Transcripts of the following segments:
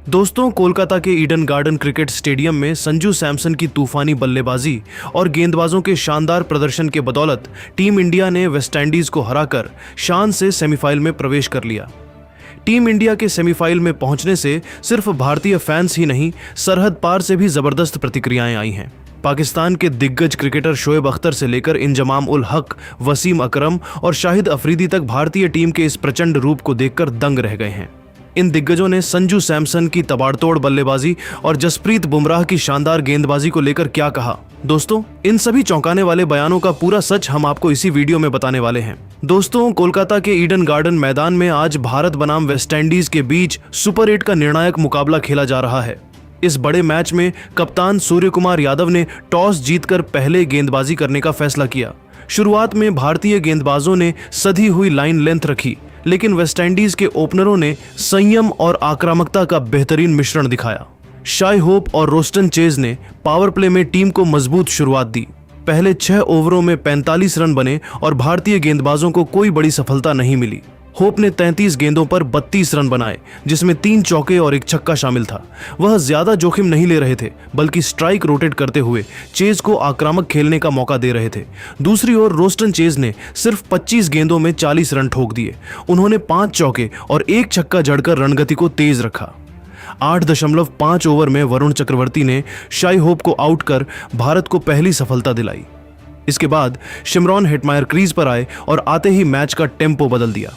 दोस्तों, कोलकाता के Eden garden cricket stadium में संजू सैमसन की तूफानी बल्लेबाजी और गेंदबाजों के शानदार प्रदर्शन के बदौलत टीम इंडिया ने वेस्टइंडीज को हराकर शान से सेमीफाइनल में प्रवेश कर लिया। टीम इंडिया के सेमीफाइनल में पहुंचने से सिर्फ भारतीय फैंस ही नहीं, सरहद पार से भी जबरदस्त प्रतिक्रियाएं आई हैं। पाकिस्तान के दिग्गज क्रिकेटर शोएब अख्तर से लेकर इंजमाम उल हक, वसीम अकरम और शाहिद अफरीदी तक भारतीय टीम के इस प्रचंड रूप को देखकर दंग रह गए हैं। इन दिग्गजों ने संजू सैमसन की तबाड़तोड़ बल्लेबाजी और जसप्रीत बुमराह की शानदार गेंदबाजी को लेकर क्या कहा। दोस्तों, इन सभी चौंकाने वाले बयानों का पूरा सच हम आपको इसी वीडियो में बताने वाले हैं। दोस्तों, कोलकाता के ईडन गार्डन मैदान में आज भारत बनाम वेस्टइंडीज के बीच सुपर 8 का निर्णायक मुकाबला खेला जा रहा है। इस बड़े मैच में कप्तान सूर्यकुमार यादव ने टॉस जीतकर पहले गेंदबाजी करने का फैसला किया। शुरुआत में भारतीय गेंदबाजों ने सधी हुई लाइन लेंथ रखी, लेकिन वेस्टइंडीज के ओपनरों ने संयम और आक्रामकता का बेहतरीन मिश्रण दिखाया। शाई होप और रोस्टन चेज ने पावर प्ले में टीम को मजबूत शुरुआत दी। पहले 6 ओवरों में 45 रन बने और भारतीय गेंदबाजों को कोई बड़ी सफलता नहीं मिली। होप ने 33 गेंदों पर 32 रन बनाए, जिसमें 3 चौके और 1 छक्का शामिल था। वह ज्यादा जोखिम नहीं ले रहे थे, बल्कि स्ट्राइक रोटेट करते हुए चेज को आक्रामक खेलने का मौका दे रहे थे। दूसरी ओर रोस्टन चेज ने सिर्फ 25 गेंदों में 40 रन ठोक दिए। उन्होंने 5 चौके और 1 छक्का जड़कर रणगति को तेज रखा। 8.5 ओवर में वरुण चक्रवर्ती ने शाई होप को आउट कर भारत को पहली सफलता दिलाई। इसके बाद शिमरॉन हेटमायर क्रीज पर आए और आते ही मैच का टेम्पो बदल दिया।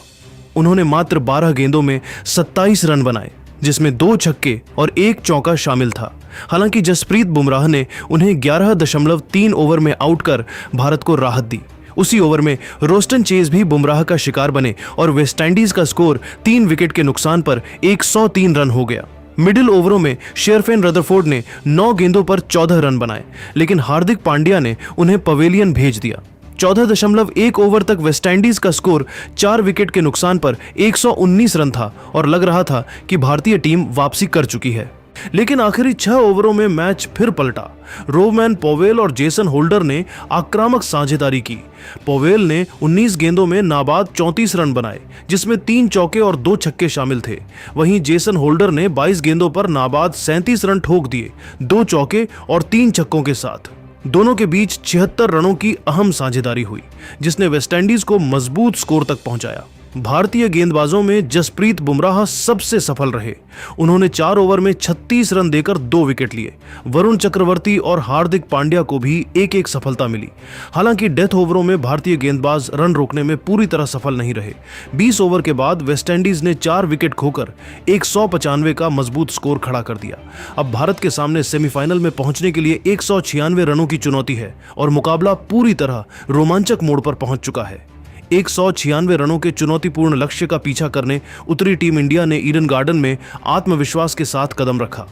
उन्होंने मात्र 12 गेंदों में 27 रन बनाए, जिसमें 2 छक्के और 1 चौका शामिल था। हालांकि जसप्रीत बुमराह ने उन्हें 11.3 ओवर में आउट कर भारत को राहत दी। उसी ओवर में रोस्टन चेज भी बुमराह का शिकार बने और वेस्टइंडीज का स्कोर 3 विकेट के नुकसान पर 103 रन हो गया। मिडिल ओवरों में शेरफेन रदरफोर्ड ने 9 गेंदों पर 14 रन बनाए, लेकिन हार्दिक पांड्या ने उन्हें पवेलियन भेज दिया। 14.1 ओवर तक वेस्टइंडीज का स्कोर 4 विकेट के नुकसान पर 119 रन था और लग रहा था कि भारतीय टीम वापसी कर चुकी है। लेकिन आखिरी 6 ओवरों में मैच फिर पलटा। रोमैन पोवेल और जेसन होल्डर ने आक्रामक साझेदारी की। पोवेल ने 19 गेंदों में नाबाद 34 रन बनाए, जिसमें 3 चौके और 2 छक्के शामिल थे। वहीं जेसन होल्डर ने 22 गेंदों पर नाबाद 37 रन ठोक दिए, 2 चौके और 3 छक्कों के साथ। दोनों के बीच 76 रनों की अहम साझेदारी हुई, जिसने वेस्टइंडीज को मजबूत स्कोर तक पहुंचाया। भारतीय गेंदबाजों में जसप्रीत बुमराह सबसे सफल रहे। उन्होंने 4 ओवर में 36 रन देकर 2 विकेट लिए। वरुण चक्रवर्ती और हार्दिक पांड्या को भी 1-1 सफलता मिली। हालांकि डेथ ओवरों में भारतीय गेंदबाज रन रोकने में पूरी तरह सफल नहीं रहे। 20 ओवर के बाद वेस्टइंडीज ने 4 विकेट खोकर 195 का मजबूत स्कोर खड़ा कर दिया। अब भारत के सामने सेमीफाइनल में पहुंचने के लिए 196 रनों की चुनौती है और मुकाबला पूरी तरह रोमांचक मोड़ पर पहुंच चुका है। 196 रनों के चुनौतीपूर्ण लक्ष्य का पीछा करने उतरी टीम इंडिया ने ईडन गार्डन में आत्मविश्वास के साथ कदम रखा।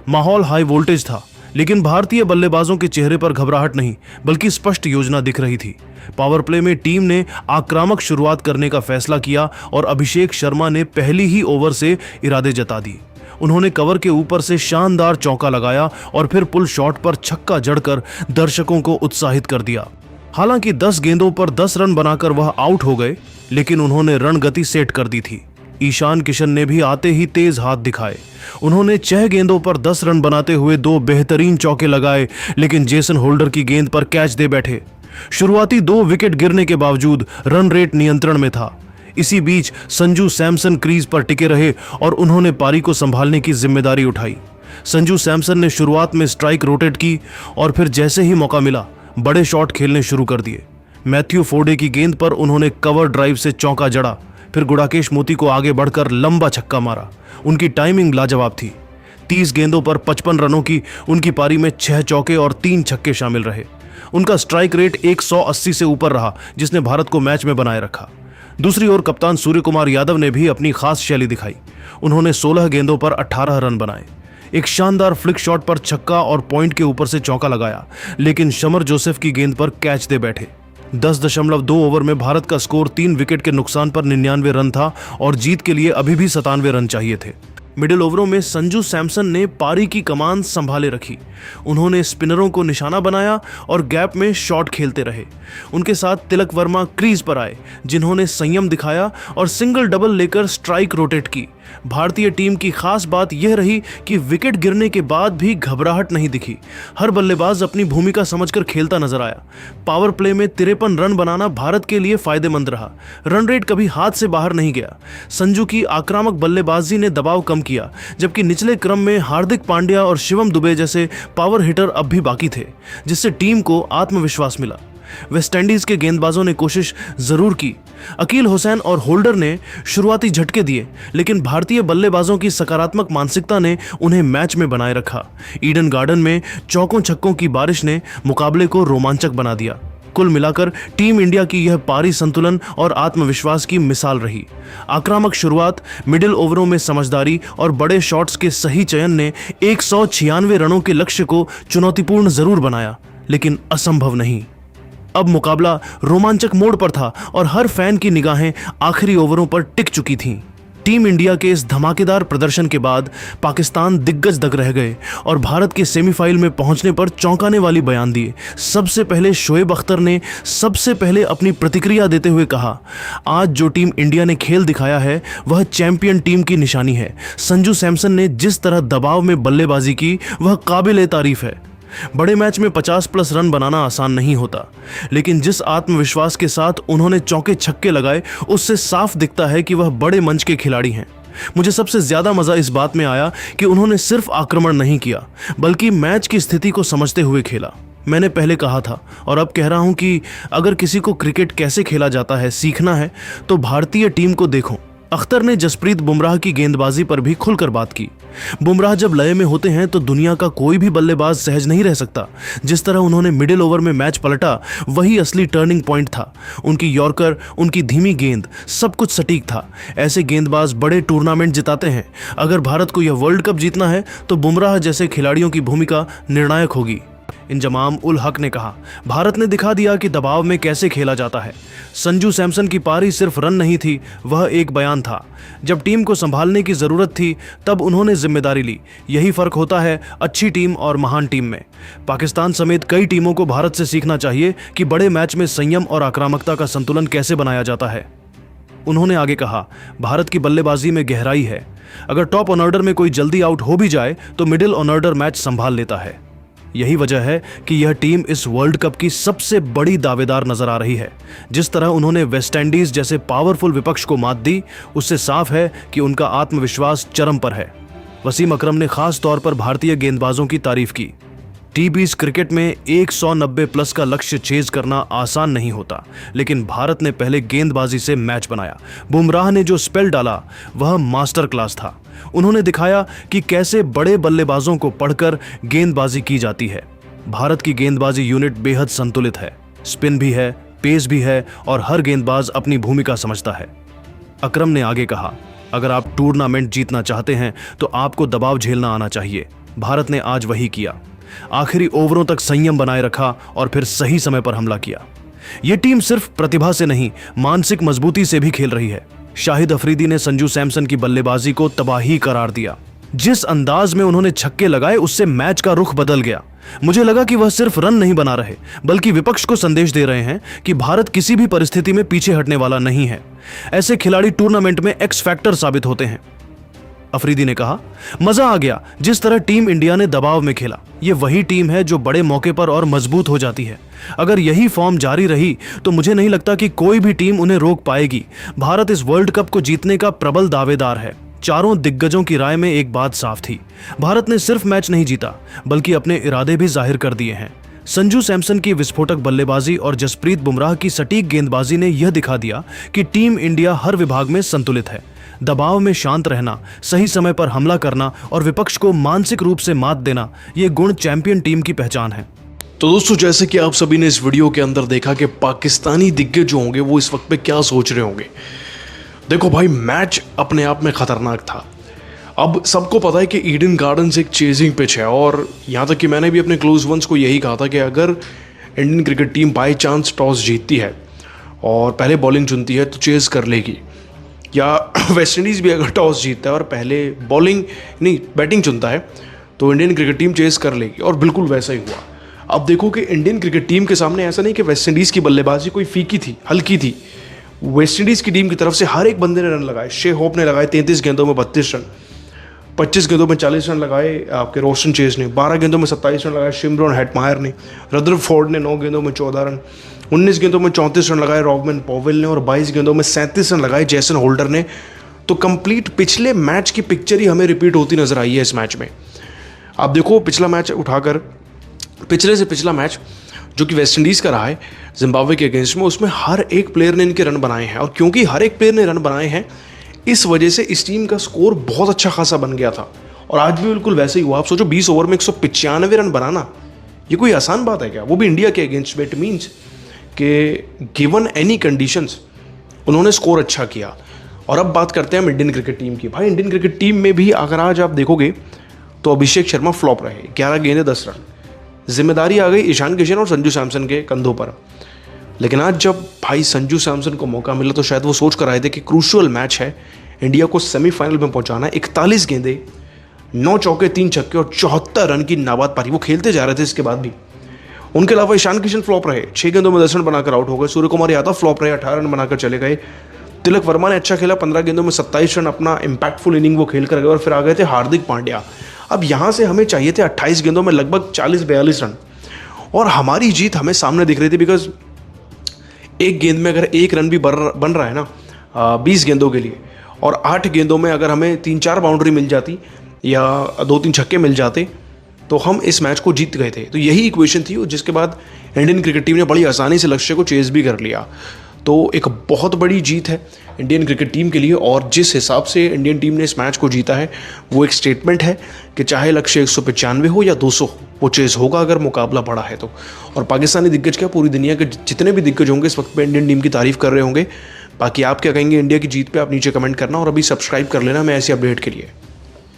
माहौल हाई वोल्टेज था, लेकिन भारतीय बल्लेबाजों के चेहरे पर घबराहट नहीं, बल्कि स्पष्ट योजना दिख रही थी। पावर प्ले में टीम ने आक्रामक शुरुआत करने का फैसला किया और अभिषेक शर्मा ने पहली ही ओवर से इरादे जता दी। उन्होंने कवर के ऊपर से शानदार चौका लगाया और फिर पुल शॉट पर छक्का जड़कर दर्शकों को उत्साहित कर दिया। हालांकि 10 गेंदों पर 10 रन बनाकर वह आउट हो गए, लेकिन उन्होंने रणगति सेट कर दी थी। ईशान किशन ने भी आते ही तेज हाथ दिखाए। उन्होंने 6 गेंदों पर 10 रन बनाते हुए 2 बेहतरीन चौके लगाए, लेकिन जेसन होल्डर की गेंद पर कैच दे बैठे। शुरुआती 2 विकेट गिरने के बावजूद रन रेट नियंत्रण में था। इसी बीच संजू सैमसन क्रीज पर टिके रहे और उन्होंने पारी को संभालने की जिम्मेदारी उठाई। संजू सैमसन ने शुरुआत में स्ट्राइक रोटेट की और फिर जैसे ही मौका मिला बड़े शॉट खेलने शुरू कर दिए। मैथ्यू फोर्डे की गेंद पर उन्होंने कवर ड्राइव से चौका जड़ा, फिर गुड़ाकेश मोती को आगे बढ़कर लंबा छक्का मारा। उनकी टाइमिंग लाजवाब थी। 30 गेंदों पर 55 रनों की उनकी पारी में 6 चौके और 3 छक्के शामिल रहे। उनका स्ट्राइक रेट 180 से ऊपर रहा, जिसने भारत को मैच में बनाए रखा। दूसरी ओर कप्तान सूर्यकुमार यादव ने भी अपनी खास शैली दिखाई। उन्होंने 16 गेंदों पर 18 रन बनाए। एक शानदार फ्लिक शॉट पर छक्का और पॉइंट के ऊपर से चौका लगाया, लेकिन शमर जोसेफ की गेंद पर कैच दे बैठे। 10.2 ओवर में भारत का स्कोर 3 विकेट के नुकसान पर 99 रन था और जीत के लिए अभी भी 97 रन चाहिए थे। मिडिल ओवरों में संजू सैमसन ने पारी की कमान संभाले रखी। उन्होंने स्पिनरों को निशाना बनाया और गैप में शॉट खेलते रहे। उनके साथ तिलक वर्मा क्रीज पर आए, जिन्होंने संयम दिखाया और सिंगल डबल लेकर स्ट्राइक रोटेट की। भारतीय टीम की खास बात यह रही कि विकेट गिरने के बाद भी घबराहट नहीं दिखी। हर बल्लेबाज अपनी भूमिका समझकर खेलता नजर आया। पावर प्ले में 53 रन बनाना भारत के लिए फायदेमंद रहा। रन रेट कभी हाथ से बाहर नहीं गया। संजू की आक्रामक बल्लेबाजी ने दबाव कम किया, जबकि निचले क्रम में हार्दिक पांड्या और शिवम दुबे जैसे पावर हिटर अब भी बाकी थे, जिससे टीम को आत्मविश्वास मिला। वेस्टइंडीज के गेंदबाजों ने कोशिश जरूर की। अकील हुसैन और होल्डर ने शुरुआती झटके दिए, लेकिन भारतीय बल्लेबाजों की सकारात्मक मानसिकता ने उन्हें मैच में बनाए रखा। ईडन गार्डन में चौकों छक्कों की बारिश ने मुकाबले को रोमांचक बना दिया। कुल मिलाकर टीम इंडिया की यह पारी संतुलन और आत्मविश्वास की मिसाल रही। आक्रामक शुरुआत, मिडिल ओवरों में समझदारी और बड़े शॉट्स के सही चयन ने 196 रनों के लक्ष्य को चुनौतीपूर्ण जरूर बनाया, लेकिन असंभव नहीं। अब मुकाबला रोमांचक मोड़ पर था और हर फैन की निगाहें आखिरी ओवरों पर टिक चुकी थीं। टीम इंडिया के इस धमाकेदार प्रदर्शन के बाद पाकिस्तान दिग्गज दंग रह गए और भारत के सेमीफाइनल में पहुंचने पर चौंकाने वाली बयान दिए। सबसे पहले शोएब अख्तर ने सबसे पहले अपनी प्रतिक्रिया देते हुए कहा, आज जो टीम इंडिया ने खेल दिखाया है वह चैंपियन टीम की निशानी है। संजू सैमसन ने जिस तरह दबाव में बल्लेबाजी की वह काबिल तारीफ है। बड़े मैच में 50+ रन बनाना आसान नहीं होता, लेकिन जिस आत्मविश्वास के साथ उन्होंने चौके छक्के लगाए उससे साफ दिखता है कि वह बड़े मंच के खिलाड़ी हैं। मुझे सबसे ज्यादा मजा इस बात में आया कि उन्होंने सिर्फ आक्रमण नहीं किया, बल्कि मैच की स्थिति को समझते हुए खेला। मैंने पहले कहा था और अब कह रहा हूं कि अगर किसी को क्रिकेट कैसे खेला जाता है सीखना है तो भारतीय टीम को देखो। अख्तर ने जसप्रीत बुमराह की गेंदबाजी पर भी खुलकर बात की। बुमराह जब लय में होते हैं तो दुनिया का कोई भी बल्लेबाज सहज नहीं रह सकता। जिस तरह उन्होंने मिडिल ओवर में मैच पलटा वही असली टर्निंग पॉइंट था। उनकी यॉर्कर, उनकी धीमी गेंद, सब कुछ सटीक था। ऐसे गेंदबाज बड़े टूर्नामेंट जिताते हैं। अगर भारत को यह वर्ल्ड कप जीतना है तो बुमराह जैसे खिलाड़ियों की भूमिका निर्णायक होगी। इंजमाम उल हक ने कहा, भारत ने दिखा दिया कि दबाव में कैसे खेला जाता है। संजू सैमसन की पारी सिर्फ रन नहीं थी, वह एक बयान था। जब टीम को संभालने की जरूरत थी तब उन्होंने जिम्मेदारी ली। यही फर्क होता है अच्छी टीम और महान टीम में। पाकिस्तान समेत कई टीमों को भारत से सीखना चाहिए कि बड़े मैच में संयम और आक्रामकता का संतुलन कैसे बनाया जाता है। उन्होंने आगे कहा, भारत की बल्लेबाजी में गहराई है। अगर टॉप ऑर्डर में कोई जल्दी आउट हो भी जाए तो मिडिल ऑर्डर मैच संभाल लेता है। यही वजह है कि यह टीम इस वर्ल्ड कप की सबसे बड़ी दावेदार नजर आ रही है। जिस तरह उन्होंने वेस्टइंडीज जैसे पावरफुल विपक्ष को मात दी, उससे साफ है कि उनका आत्मविश्वास चरम पर है। वसीम अकरम ने खास तौर पर भारतीय गेंदबाजों की तारीफ की। टी20 क्रिकेट में 190+ का लक्ष्य चेज करना आसान नहीं होता, लेकिन भारत ने पहले गेंदबाजी से मैच बनाया। बुमराह ने जो स्पेल डाला वह मास्टर क्लास था। उन्होंने दिखाया कि कैसे बड़े बल्लेबाजों को पढ़कर गेंदबाजी की जाती है। भारत की गेंदबाजी यूनिट बेहद संतुलित है। स्पिन भी है, पेस भी है और हर गेंदबाज अपनी भूमिका समझता है। अकरम ने आगे कहा, अगर आप टूर्नामेंट जीतना चाहते हैं तो आपको दबाव झेलना आना चाहिए। भारत ने आज वही किया। आखिरी ओवरों तक संयम बनाए रखा और फिर सही समय पर हमला किया। यह टीम सिर्फ प्रतिभा से नहीं, मानसिक मजबूती से भी खेल रही है। शाहिद अफरीदी ने संजू सैमसन की बल्लेबाजी को तबाही करार दिया। जिस अंदाज में उन्होंने छक्के लगाए उससे मैच का रुख बदल गया। मुझे लगा कि वह सिर्फ रन नहीं बना रहे, बल्कि विपक्ष को संदेश दे रहे हैं कि भारत किसी भी परिस्थिति में पीछे हटने वाला नहीं है। ऐसे खिलाड़ी टूर्नामेंट में एक्स फैक्टर साबित होते हैं। अफरीदी ने कहा, मजा आ गया जिस तरह टीम इंडिया ने दबाव में खेला। ये वही टीम है जो बड़े मौके पर और मजबूत हो जाती है। अगर यही फॉर्म जारी रही तो मुझे नहीं लगता कि कोई भी टीम उन्हें रोक पाएगी। भारत इस वर्ल्ड कप को जीतने का प्रबल दावेदार है। चारों दिग्गजों की राय में एक बात साफ थी, भारत ने सिर्फ मैच नहीं जीता बल्कि अपने इरादे भी जाहिर कर दिए हैं। संजू सैमसन की विस्फोटक बल्लेबाजी और जसप्रीत बुमराह की सटीक गेंदबाजी ने यह दिखा दिया कि टीम इंडिया हर विभाग में संतुलित है। दबाव में शांत रहना, सही समय पर हमला करना और विपक्ष को मानसिक रूप से मात देना, ये गुण चैंपियन टीम की पहचान है। तो दोस्तों, जैसे कि आप सभी ने इस वीडियो के अंदर देखा कि पाकिस्तानी दिग्गज जो होंगे वो इस वक्त पे क्या सोच रहे होंगे। देखो भाई, मैच अपने आप में खतरनाक था। अब सबको पता है कि ईडन गार्डन्स एक चेजिंग पिच है और यहाँ तक कि मैंने भी अपने क्लोज वंस को यही कहा था कि अगर Indian cricket team by chance toss जीतती है और पहले बॉलिंग चुनती है तो चेज कर लेगी, या वेस्ट इंडीज़ भी अगर टॉस जीतता है और पहले बैटिंग चुनता है तो इंडियन क्रिकेट टीम चेज कर लेगी, और बिल्कुल वैसा ही हुआ। अब देखो कि इंडियन क्रिकेट टीम के सामने ऐसा नहीं कि वेस्ट इंडीज़ की बल्लेबाजी कोई फीकी थी, हल्की थी। वेस्ट इंडीज़ की टीम की तरफ से हर एक बंदे ने रन लगाए। शे होप ने लगाए 33 गेंदों में 32 रन, 25 गेंदों में 40 रन लगाए आपके रोस्टन चेज ने, 12 गेंदों में 27 रन लगाए शिमरॉन हेटमायर ने, रदरफोर्ड ने 9 गेंदों में 14 रन, 19 गेंदों में 34 रन लगाए रॉबमन पॉवेल ने और 22 गेंदों में 37 रन लगाए जेसन होल्डर ने। तो कंप्लीट पिछले मैच की पिक्चर ही हमें रिपीट होती नजर आई है इस मैच में। आप देखो पिछला मैच उठाकर, पिछले से पिछला मैच जो कि वेस्ट इंडीज़ का रहा है जिम्बाब्वे के अगेंस्ट में, उसमें हर एक प्लेयर ने इनके रन बनाए हैं। और क्योंकि हर एक प्लेयर ने रन बनाए हैं, इस वजह से इस टीम का स्कोर बहुत अच्छा खासा बन गया था। और आज भी बिल्कुल वैसे ही हुआ। आप सोचो 20 ओवर में 195 रन बनाना, ये कोई आसान बात है क्या? वो भी इंडिया के अगेंस्ट में। इट मीन्स कि गिवन एनी कंडीशंस उन्होंने स्कोर अच्छा किया। और अब बात करते हैं हम इंडियन क्रिकेट टीम की। भाई इंडियन क्रिकेट टीम में भी अगर आज आप देखोगे तो अभिषेक शर्मा फ्लॉप रहे, 11 गेंदे 10 रन। जिम्मेदारी आ गई ईशान किशन और संजू सैमसन के कंधों पर। लेकिन आज जब भाई संजू सैमसन को मौका मिला तो शायद वो सोच कर आए थे कि क्रूशियल मैच है, इंडिया को सेमीफाइनल में पहुंचाना है। 41 गेंदे, 9 चौके 3 छक्के और 74 रन की नाबाद पारी वो खेलते जा रहे थे इसके बाद भी। उनके अलावा ईशान किशन फ्लॉप रहे, 6 गेंदों में 10 रन बनाकर आउट हो गए। सूर्य कुमार यादव फ्लॉप रहे, 18 रन बनाकर चले गए। तिलक वर्मा ने अच्छा खेला, 15 गेंदों में 27 रन अपना इंपैक्टफुल इनिंग वो खेल कर गए। और फिर आ गए थे हार्दिक पांड्या। अब यहाँ से हमें चाहिए थे 28 गेंदों में लगभग 40-42 रन, और हमारी जीत हमें सामने दिख रही थी। बिकॉज एक गेंद में अगर एक रन भी बन रहा है ना 20 गेंदों के लिए, और 8 गेंदों में अगर हमें 3-4 बाउंड्री मिल जाती या 2-3 छक्के मिल जाते तो हम इस मैच को जीत गए थे। तो यही इक्वेशन थी, जिसके बाद इंडियन क्रिकेट टीम ने बड़ी आसानी से लक्ष्य को चेज भी कर लिया। तो एक बहुत बड़ी जीत है इंडियन क्रिकेट टीम के लिए। और जिस हिसाब से इंडियन टीम ने इस मैच को जीता है वो एक स्टेटमेंट है कि चाहे लक्ष्य 195 हो या 200 वो चेज होगा अगर मुकाबला बड़ा है तो। और पाकिस्तानी दिग्गज क्या, पूरी दुनिया के जितने भी दिग्गज होंगे इस वक्त पे इंडियन टीम की तारीफ कर रहे होंगे। बाकी आप क्या कहेंगे इंडिया की जीत पे, आप नीचे कमेंट करना और अभी सब्सक्राइब कर लेना मैं ऐसी अपडेट के लिए।